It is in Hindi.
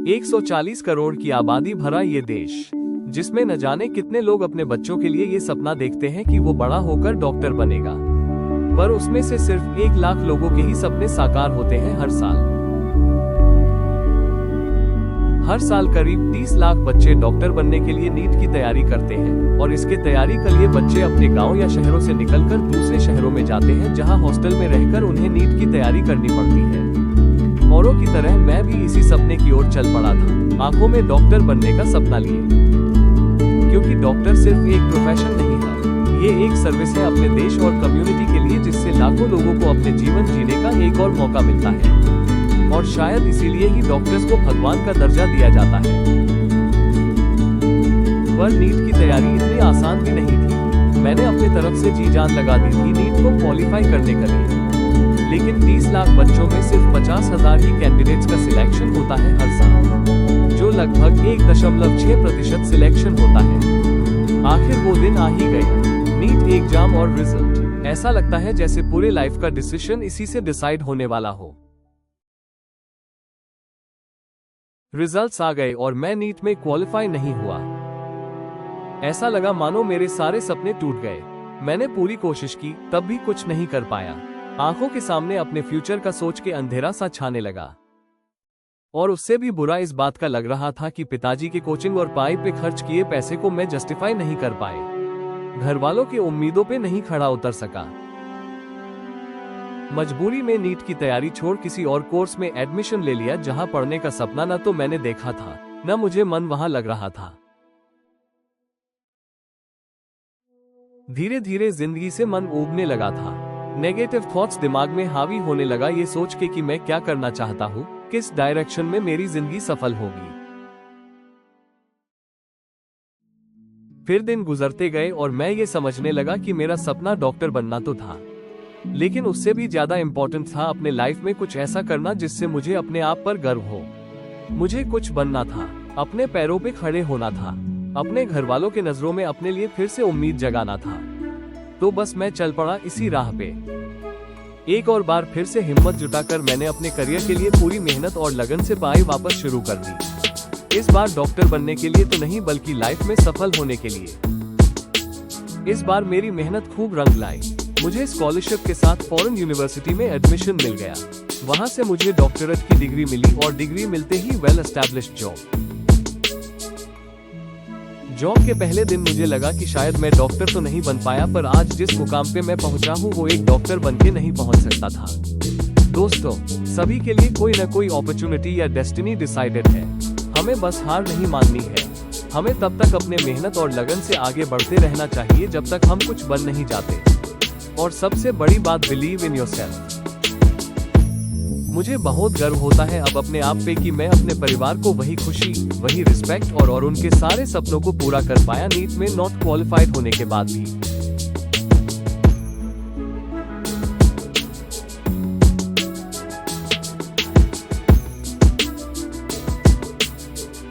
140 करोड़ की आबादी भरा ये देश, जिसमें न जाने कितने लोग अपने बच्चों के लिए ये सपना देखते हैं कि वो बड़ा होकर डॉक्टर बनेगा, पर उसमें से सिर्फ 1 लाख लोगों के ही सपने साकार होते हैं हर साल। हर साल करीब 30 लाख बच्चे डॉक्टर बनने के लिए नीट की तैयारी करते हैं, और इसके तैयारी के लिए बच्चे अपने गांव या शहरों से निकलकर दूसरे शहरों में जाते हैं, जहां हॉस्टल में रहकर उन्हें नीट की तैयारी करनी पड़ती है। औरों की तरह मैं भी इसी सपने की ओर चल पड़ा था, आंखों में डॉक्टर बनने का सपना लिए। क्योंकि डॉक्टर सिर्फ एक प्रोफेशन नहीं है, ये एक सर्विस है अपने देश और कम्युनिटी के लिए, जिससे लाखों लोगों को अपने जीवन जीने का एक और मौका मिलता है। और शायद इसीलिए ही डॉक्टर्स को भगवान का दर्जा दिया जाता है। पर नीट की तैयारी इतनी आसान भी नहीं थी। मैंने अपनी तरफ से जी जान लगा दी थी नीट को क्वालिफाई करने के लिए, लेकिन 30 लाख बच्चों में सिर्फ 50,000 ही कैंडिडेट्स का सिलेक्शन होता है हर साल, जो लगभग 1.6% सिलेक्शन होता है। आखिर वो दिन आ ही गए, नीट एग्जाम और रिजल्ट। ऐसा लगता है जैसे पूरे लाइफ का डिसीजन इसी से डिसाइड होने वाला हो। रिजल्ट्स आ गए और मैं नीट में क्वालिफाई नहीं हुआ। ऐसा लगा मानो मेरे सारे सपने टूट गए। मैंने पूरी कोशिश की, तब भी कुछ नहीं कर पाया। आंखों के सामने अपने फ्यूचर का सोच के अंधेरा सा छाने लगा। और उससे भी बुरा इस बात का लग रहा था कि पिताजी के कोचिंग और पढ़ाई पे खर्च किए पैसे को मैं जस्टिफाई नहीं कर पाए, घर वालों की उम्मीदों पे नहीं खड़ा उतर सका। मजबूरी में नीट की तैयारी छोड़ किसी और कोर्स में एडमिशन ले लिया, जहां पढ़ने का सपना न तो मैंने देखा था, न मुझे मन वहां लग रहा था। धीरे धीरे जिंदगी से मन ऊबने लगा था। नेगेटिव थॉट्स दिमाग में हावी होने लगा, ये सोच के कि मैं क्या करना चाहता हूँ, किस डायरेक्शन में मेरी जिंदगी सफल होगी। फिर दिन गुजरते गए और मैं ये समझने लगा कि मेरा सपना डॉक्टर बनना तो था, लेकिन उससे भी ज्यादा इम्पोर्टेंट था अपने लाइफ में कुछ ऐसा करना जिससे मुझे अपने आप पर गर्व हो। मुझे कुछ बनना था, अपने पैरों पे खड़े होना था, अपने घर वालों के नजरों में अपने लिए फिर से उम्मीद जगाना था। तो बस मैं चल पड़ा इसी राह पे। एक और बार फिर से हिम्मत जुटाकर मैंने अपने करियर के लिए पूरी मेहनत और लगन से पढ़ाई वापस शुरू कर दी। इस बार डॉक्टर बनने के लिए तो नहीं, बल्कि लाइफ में सफल होने के लिए। इस बार मेरी मेहनत खूब रंग लाई। मुझे स्कॉलरशिप के साथ फॉरेन यूनिवर्सिटी में एडमिशन मिल गया। वहां से मुझे डॉक्टरेट की डिग्री मिली और डिग्री मिलते ही वेल एस्टैब्लिश्ड जॉब के पहले दिन मुझे लगा कि शायद मैं डॉक्टर तो नहीं बन पाया, पर आज जिस मुकाम पे मैं पहुंचा हूं वो एक डॉक्टर बनके नहीं पहुंच सकता था। दोस्तों, सभी के लिए कोई न कोई अपॉर्चुनिटी या डेस्टिनी डिसाइडेड है। हमें बस हार नहीं माननी है। हमें तब तक अपने मेहनत और लगन से आगे बढ़ते रहना चाहिए जब तक हम कुछ बन नहीं जाते। और सबसे बड़ी बात, बिलीव इन योरसेल्फ। मुझे बहुत गर्व होता है अब अपने आप पे कि मैं अपने परिवार को वही खुशी, वही रिस्पेक्ट और उनके सारे सपनों को पूरा कर पाया नीट में नॉट क्वालिफाइड होने के बाद भी।